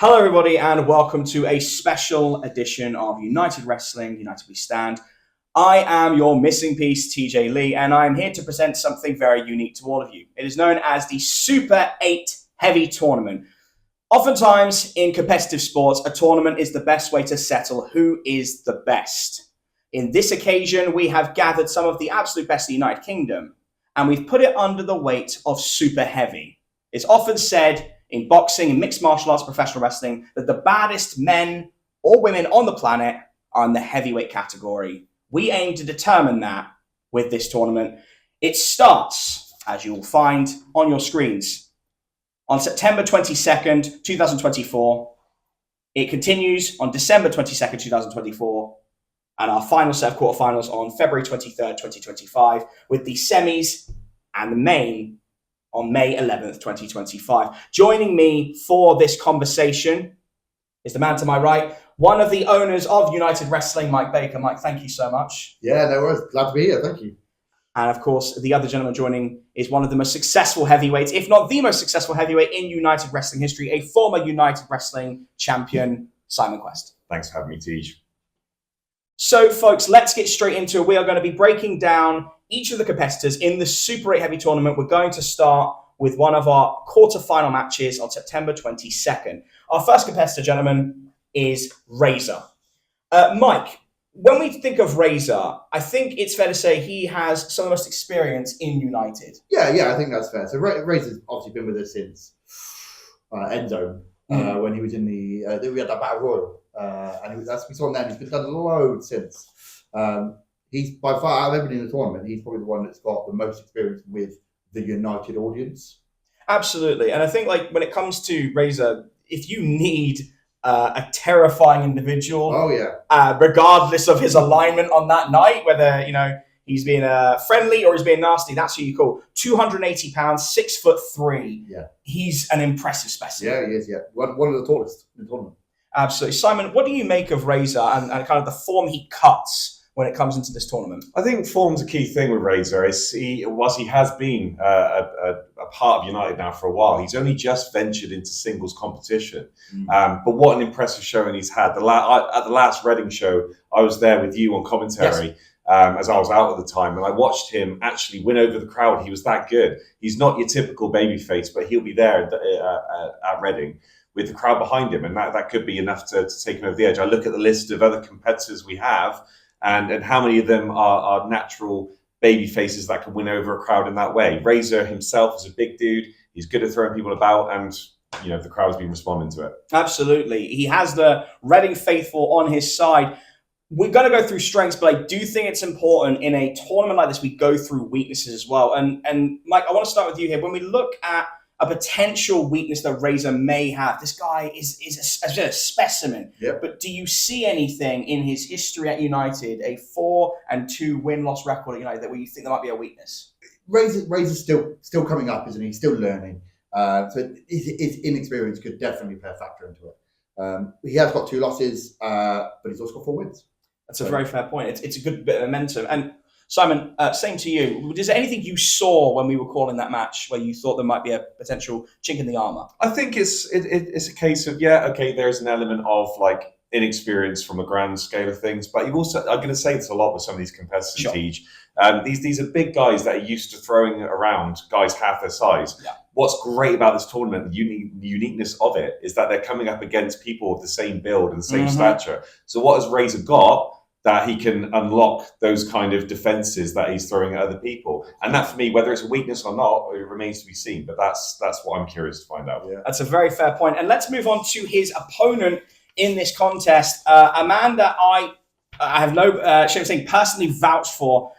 Hello, everybody, and welcome to a special edition of United Wrestling, United We Stand. I am your missing piece, TJ Lee, and I'm here to present something very unique to all of you. It is known as the Super 8 Heavy Tournament. Oftentimes, in competitive sports, a tournament is the best way to settle who is the best. In this occasion, we have gathered some of the absolute best of the United Kingdom, and we've put it under the weight of Super Heavy. It's often said in boxing and mixed martial arts, professional wrestling, that the baddest men or women on the planet are in the heavyweight category. We aim to determine that with this tournament. It starts, as you will find on your screens, on September 22nd, 2024. It continues on December 22nd, 2024. And our final set of quarterfinals on February 23rd, 2025, with the semis and the main on May 11th, 2025. Joining me for this conversation is the man to my right, one of the owners of United Wrestling, Mike Baker. Mike, thank you so much. Yeah, no worries. Glad to be here. Thank you. And of course, the other gentleman joining is one of the most successful heavyweights, if not the most successful heavyweight in United Wrestling history, a former United Wrestling champion, Simon Quest. Thanks for having me, Tej. So, folks, let's get straight into it. We are going to be breaking down each of the competitors in the Super 8 Heavy Tournament. We're going to start with one of our quarterfinal matches on September 22nd. Our first competitor, gentlemen, is Razor. Mike, when we think of Razor, I think it's fair to say he has some of the most experience in United. Yeah, I think that's fair. So Razor's obviously been with us since End Zone, when he was in we had that Battle Royal. And we saw him then. He's been done loads since. He's by far, out of everybody in the tournament, he's probably the one that's got the most experience with the United audience. Absolutely. And I think, like, when it comes to Razor, if you need a terrifying individual, regardless of his alignment on that night, whether, he's being friendly or he's being nasty, that's who you call. 280 pounds, 6'3". Yeah. He's an impressive specimen. Yeah, he is, yeah. One of the tallest in the tournament. Absolutely. Simon, what do you make of Razor and kind of the form he cuts when it comes into this tournament? I think form's a key thing with Razor. He has been a part of United now for a while. He's only just ventured into singles competition. But what an impressive showing he's had. At the last Reading show, I was there with you on commentary. Yes. As I was out at the time, and I watched him actually win over the crowd. He was that good. He's not your typical babyface, but he'll be there at Reading with the crowd behind him, and that could be enough to take him over the edge. I look at the list of other competitors we have, and how many of them are natural baby faces that can win over a crowd in that way. Razor himself is a big dude. He's good at throwing people about, and the crowd's been responding to it. Absolutely. He has the Reading faithful on his side. We're going to go through strengths, but I do think it's important in a tournament like this, we go through weaknesses as well. And Mike, I want to start with you here. When we look at a potential weakness that Razor may have, this guy is a specimen. Yep. But do you see anything in his history at United, a 4-2 win-loss record at United, that where you think there might be a weakness? Razor's still coming up, isn't he? He's still learning. So his inexperience could definitely play a factor into it. He has got 2 losses, but he's also got 4 wins. That's a very fair point. It's a good bit of momentum. And Simon, same to you. Is there anything you saw when we were calling that match where you thought there might be a potential chink in the armor? I think it's a case of, there's an element of like inexperience from a grand scale of things, but you've also, I'm going to say this a lot with some of these competitors, Sure. Tej. These are big guys that are used to throwing around guys half their size. Yeah. What's great about this tournament, the uniqueness of it, is that they're coming up against people of the same build and the same stature. So what has Razor got that he can unlock those kind of defenses that he's throwing at other people? And that, for me, whether it's a weakness or not, it remains to be seen. But that's what I'm curious to find out. Yeah. That's a very fair point. And let's move on to his opponent in this contest, a man that I have no shame of saying personally vouched for.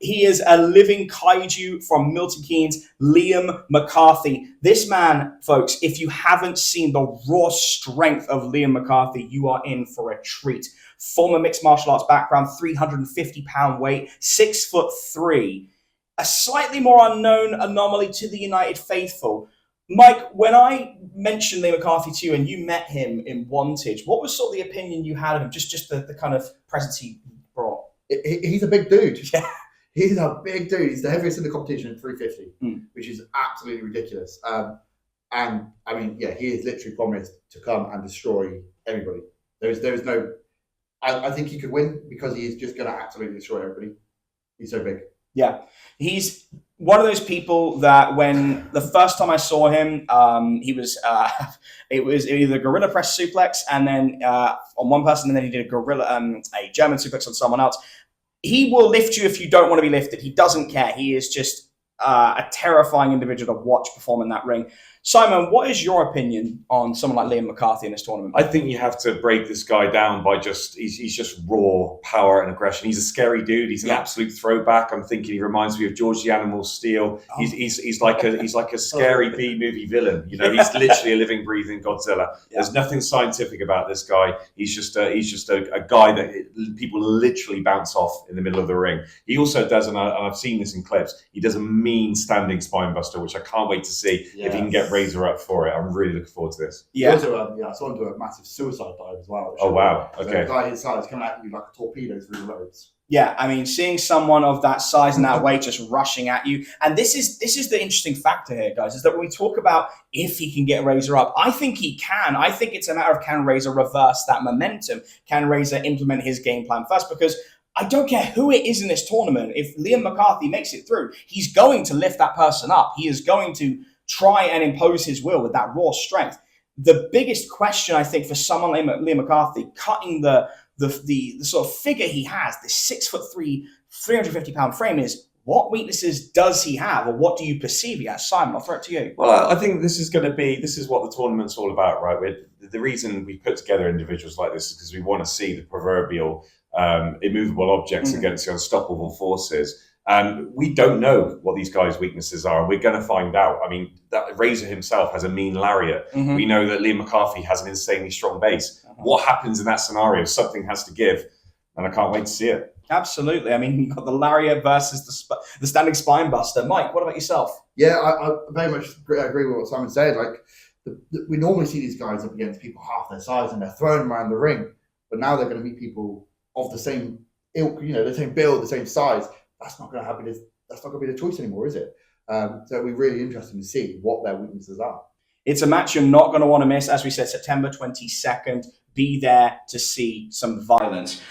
He is a living kaiju from Milton Keynes, Liam McCarthy. This man, folks, if you haven't seen the raw strength of Liam McCarthy, you are in for a treat. Former mixed martial arts background, 350-pound weight, 6'3", a slightly more unknown anomaly to the United faithful. Mike, when I mentioned Liam McCarthy to you and you met him in Wantage, what was sort of the opinion you had of him, just the kind of presence he brought? He's a big dude. Yeah. He's a big dude. He's the heaviest in the competition at 350, which is absolutely ridiculous. And I mean, yeah, he is literally promised to come and destroy everybody. There is no. I think he could win because he is just going to absolutely destroy everybody. He's so big. Yeah, he's one of those people that when the first time I saw him, he was it was either a gorilla press suplex and then on one person, and then he did a German suplex on someone else. He will lift you if you don't want to be lifted. He doesn't care. He is just a terrifying individual to watch perform in that ring. Simon, what is your opinion on someone like Liam McCarthy in this tournament? I think you have to break this guy down by he's just raw power and aggression. He's a scary dude. He's an absolute throwback. I'm thinking he reminds me of George the Animal Steel. He's like a scary B-movie villain. You know, he's literally a living, breathing Godzilla. There's nothing scientific about this guy. He's just a guy that people literally bounce off in the middle of the ring. He also does, and I've seen this in clips, he does a mean standing spine buster, which I can't wait to see if he can get Razor up for it. I'm really looking forward to this. Yeah. Also, I saw him do a massive suicide dive as well. Oh, wow. So Okay. a guy his size coming at you like a torpedo through the roads. Yeah, I mean, seeing someone of that size and that weight just rushing at you, and this is the interesting factor here, guys, is that when we talk about if he can get Razor up, I think he can. I think it's a matter of can Razor reverse that momentum? Can Razor implement his game plan first? Because I don't care who it is in this tournament. If Liam McCarthy makes it through, he's going to lift that person up. He is going to try and impose his will with that raw strength. The biggest question, I think, for someone like Liam McCarthy, cutting the sort of figure he has, this 6'3", 350-pound frame, is what weaknesses does he have, or what do you perceive he has? Simon, I'll throw it to you. Well, I think this is what the tournament's all about, right? The reason we put together individuals like this is because we want to see the proverbial immovable objects against the unstoppable forces. We don't know what these guys' weaknesses are, and we're going to find out. I mean, that Razor himself has a mean lariat. We know that Liam McCarthy has an insanely strong base. What happens in that scenario? Something has to give, and I can't wait to see it. Absolutely. I mean, you've got the lariat versus the standing spine buster. Mike, what about yourself? Yeah, I very much agree with what Simon said. Like, we normally see these guys up against people half their size, and they're throwing them around the ring. But now they're going to meet people of the same ilk, the same build, the same size. That's not going to happen. That's not going to be the choice anymore, is it? So it'll be really interesting to see what their weaknesses are. It's a match you're not going to want to miss. As we said, September 22nd. Be there to see some violence.